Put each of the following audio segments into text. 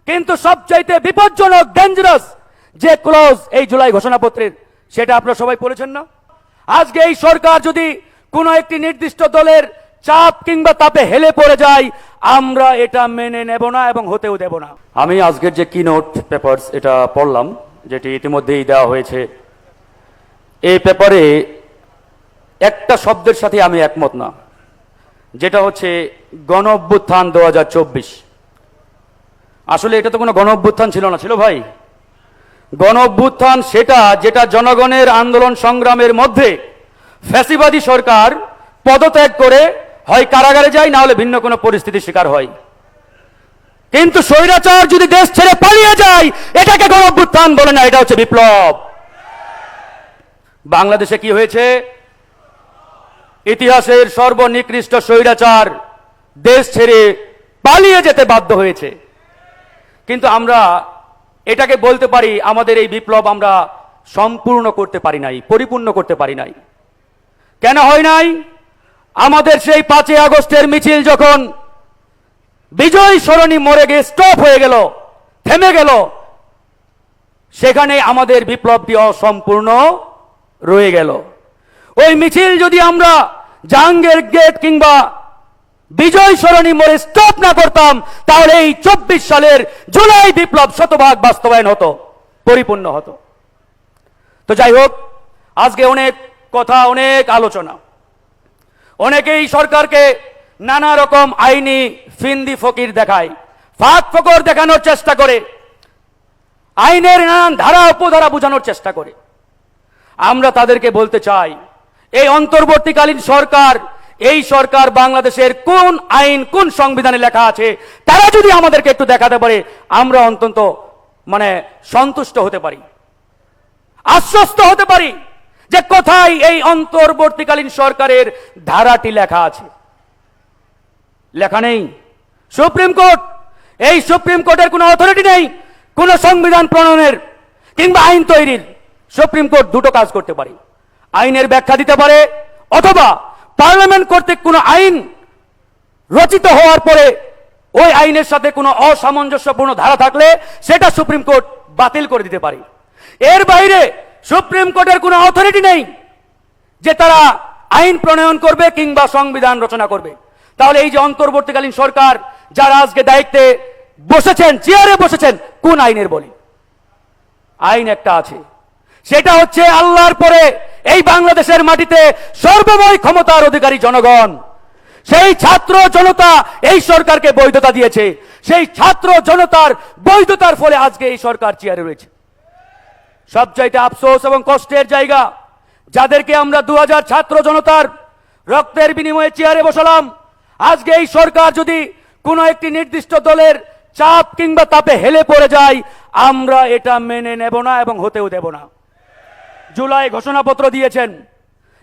কিন্তু সবচাইতে বিপজ্জনক ডেঞ্জারাস যে ক্লজ এই জুলাই ঘোষণাপত্রের, সেটা আপনারা সবাই পড়েছেন না? আজকে এই সরকার যদি কোনো একটি নির্দিষ্ট দলের চাপ কিংবা তাপে হেলে পড়ে যায়, আমরা এটা মেনে নেব না এবং হতেও দেব না। আমি আজকের যে কিনোট পেপারস এটা পড়লাম, যেটি ইতিমধ্যেই দেওয়া হয়েছে। এই পেপারে একটা শব্দের সাথে আমি একমত না, যেটা হচ্ছে গণ অভ্যুত্থান 2024। আসলে এটা তো কোনো গণ অভ্যুত্থান ছিল না, ছিল ভাই? গণ অভ্যুত্থান সেটা যেটা জনগণের আন্দোলন সংগ্রামের মধ্যে ফ্যাসিবাদী সরকার পদত্যাগ করে হয় কারাগারে যায়, না হলে ভিন্ন কোনো পরিস্থিতির শিকার হয়। কিন্তু স্বৈরাচার যদি দেশ ছেড়ে পালিয়ে যায়, এটাকে গণ অভ্যুত্থান বলে না, এটা হচ্ছে বিপ্লব। বাংলাদেশে কি হয়েছে? ইতিহাসের সর্বনিকৃষ্ট স্বৈরাচার দেশ ছেড়ে পালিয়ে যেতে বাধ্য হয়েছে। কিন্তু আমরা এটাকে বলতে পারি আমাদের এই বিপ্লব আমরা সম্পূর্ণ করতে পারি নাই, পরিপূর্ণ করতে পারি নাই। কেন হয় নাই? আমাদের সেই 5 আগস্টের মিছিল যখন বিজয় সরণি মরে গিয়ে স্টপ হয়ে গেল, থেমে গেল, সেখানে আমাদের বিপ্লবটি অসম্পূর্ণ রয়ে গেল। ওই মিছিল যদি আমরা জাহাঙ্গীর গেট কিংবা বিজয় সরণি মোড়ে স্টপ না করতাম, তাহলে এই 24 সালের জুলাই বিপ্লব শতভাগ বাস্তবায়ন হতো, পরিপূর্ণ হতো। তো যাই হোক, আজকে অনেক কথা, অনেক আলোচনা। অনেকেই সরকারকে নানা রকম আইনি ফিন্দি ফকির দেখায়, ফাঁক ফকর দেখানোর চেষ্টা করে, আইনের নানান ধারা উপধারা বোঝানোর চেষ্টা করে। আমরা তাদেরকে বলতে চাই, এই অন্তর্বর্তীকালীন সরকার, এই সরকার বাংলাদেশের কোন আইন কোন সংবিধানে লেখা আছে তারা যদি আমাদেরকে একটু দেখাতে পারে, আমরা অন্তত সন্তুষ্ট হতে পারি, আশ্বস্ত হতে পারি যে কোথায় এই অন্তর্বর্তীকালীন সরকারের ধারাটি লেখা আছে। লেখা নেই। সুপ্রিম কোর্ট, এই সুপ্রিম কোর্টের কোনো অথরিটি নেই কোন সংবিধান প্রণয়নের কিংবা আইন তৈরির। সুপ্রিম কোর্ট দুটো কাজ করতে পারে, আইনের ব্যাখ্যা দিতে পারে, অথবা পার্লামেন্ট কর্তৃক কোনো আইন রচিত হওয়ার পরে ওই আইনের সাথে কোনো অসামঞ্জস্যপূর্ণ ধারা থাকলে সেটা সুপ্রিম কোর্ট বাতিল করে দিতে পারে। এর বাইরে সুপ্রিম কোর্টের কোনো অথরিটি নেই যে তারা আইন প্রণয়ন করবে কিংবা সংবিধান রচনা করবে। তাহলে এই যে অন্তর্বর্তীকালীন সরকার যারা আজকে দায়িত্বে বসেছেন, চেয়ারে বসেছেন, কোন আইনের বলি? আইন একটা আছে, সেটা হচ্ছে আল্লাহর পরে এই বাংলাদেশের মাটিতে সর্বময় ক্ষমতার অধিকারী জনগণ। সেই ছাত্র জনতা এই সরকারকে বৈধতা দিয়েছে, সেই ছাত্র জনতার বৈধতার ফলে আজকে এই সরকার চেয়ারে রয়েছে। সবচাইতে আফসোস এবং কষ্টের জায়গা, যাদেরকে আমরা 2000 ছাত্র জনতার রক্তের বিনিময়ে চেয়ারে বসালাম, আজকে এই সরকার যদি কোনো একটি নির্দিষ্ট দলের চাপ কিংবা তাপে হেলে পড়ে যায়, আমরা এটা মেনে নেব না এবং হতেও দেব না। জুলাই ঘোষণাপত্র দিয়েছেন,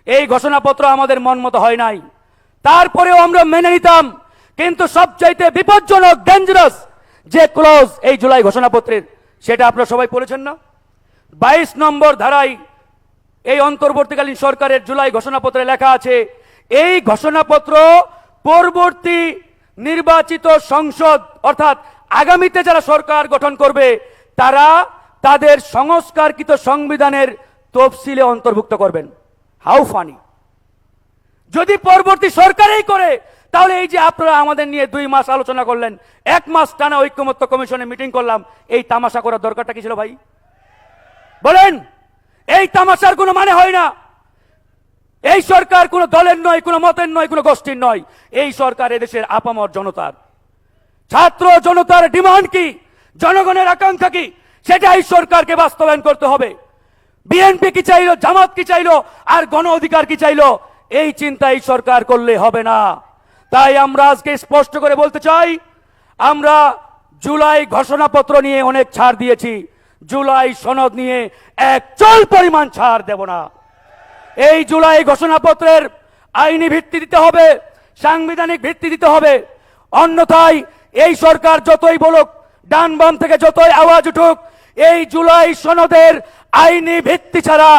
এই ঘোষণাপত্র আমাদের মন মতো হয় নাই, তারপরেও আমরা মেনে নিতাম। কিন্তু সবচাইতে বিপজ্জনক ডেঞ্জারাস যে ক্লজ এই জুলাই ঘোষণাপত্রের, সেটা আপনারা সবাই পড়েছেন না? 22 নম্বর ধারায় এই অন্তর্বর্তীকালীন সরকারের জুলাই ঘোষণাপত্রে লেখা আছে, এই ঘোষণাপত্র পরবর্তী নির্বাচিত সংসদ অর্থাৎ আগামীতে যারা সরকার গঠন করবে তারা তাদের সংস্কারকৃত সংবিধানের তফসিলে অন্তর্ভুক্ত করবেন। How funny! যদি পরবর্তী সরকারই করে, তাহলে এই যে আপনারা আমাদের নিয়ে 2 মাস আলোচনা করলেন, 1 মাস টানা ঐক্যমত্য কমিশনে মিটিং করলাম, এই তামাশা করার দরকারটা কি ছিল ভাই? বলেন, এই তামাশার কোনো মানে হয় না। এই সরকার কোনো দলের নয়, কোনো মতের নয়, কোনো গোষ্ঠীর নয়। এই সরকার এদেশের আপামর জনতার। ছাত্র জনতার ডিমান্ড কি, জনগণের আকাঙ্ক্ষা কি, সেটা এই সরকারকে বাস্তবায়ন করতে হবে। বিএনপি কি চাইলো, জামাত কি চাইলো, আর গণ অধিকার কি চাইলো, এই চিন্তা এই সরকার করলে হবে না। তাই আমরা আজকে স্পষ্ট করে বলতে চাই, আমরা জুলাই ঘোষণাপত্র নিয়ে অনেক ছাড় দিয়েছি, জুলাই সনদ নিয়ে এক চল পরিমাণ ছাড় দেব না। এই জুলাই ঘোষণাপত্রের আইনি ভিত্তি দিতে হবে, সাংবিধানিক ভিত্তি দিতে হবে। অন্যথায় এই সরকার যতই বলুক, ডান বাম থেকে যতই আওয়াজ উঠুক, এই জুলাই সনদের আইনি ভিত্তি ছাড়া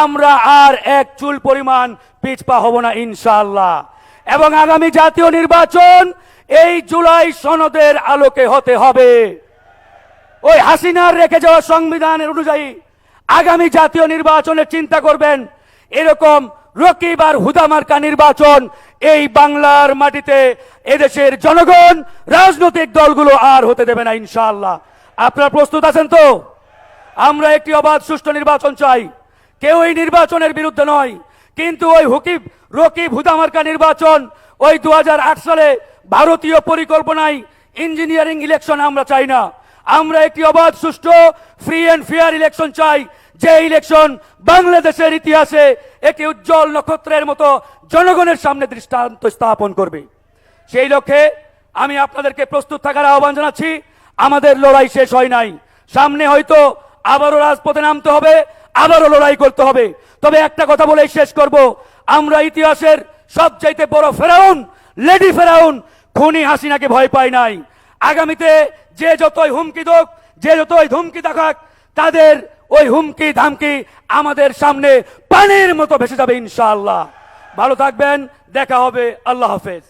আমরা আর এক চুল পরিমাণ পিছপা হব না ইনশাআল্লাহ। এবং আগামী জাতীয় নির্বাচন এই জুলাই সনদের আলোকে হতে হবে। ওই হাসিনার রেখে যাওয়া সংবিধানের অনুযায়ী আগামী জাতীয় নির্বাচনের চিন্তা করবেন। এরকম রকিব আর হুদা মার্কা নির্বাচন এই বাংলার মাটিতে এদেশের জনগণ, রাজনৈতিক দলগুলো আর হতে দেবে না ইনশাআল্লাহ। আপনারা প্রস্তুত আছেন তো? আমরা একটি অবাধ সুষ্ঠু নির্বাচন চাই, কেউ এই নির্বাচনের বিরুদ্ধে নয়, কিন্তু ওই রকিব হুদা মার্কা নির্বাচন ওই 2008 সালে ভারতীয় পরিকল্পনায় ইঞ্জিনিয়ারিং ইলেকশন আমরা চাই না। আমরা একটি অবাধ সুষ্ঠু ফ্রি অ্যান্ড ফেয়ার ইলেকশন চাই, যে ইলেকশন বাংলাদেশের ইতিহাসে একটি উজ্জ্বল নক্ষত্রের মতো জনগণের সামনে দৃষ্টান্ত স্থাপন করবে। সেই লক্ষ্যে আমি আপনাদেরকে প্রস্তুত থাকার আহ্বান জানাচ্ছি। আমাদের লড়াই শেষ হয় নাই, সামনে হয়তো আবারও রাজপথে নামতে হবে, আবারও লড়াই করতে হবে। তবে একটা কথা বলেই শেষ করব, আমরা ইতিহাসের সবচাইতে বড় ফেরাউন, লেডি ফেরাউন খুনি হাসিনাকে ভয় পাই নাই। আগামীতে যে যতই হুমকি দোক, যে যতই ধুমকি দেখাক, তাদের ওই হুমকি ধামকি আমাদের সামনে পানির মতো ভেসে যাবে ইনশাআল্লাহ। ভালো থাকবেন, দেখা হবে, আল্লাহ হাফেজ।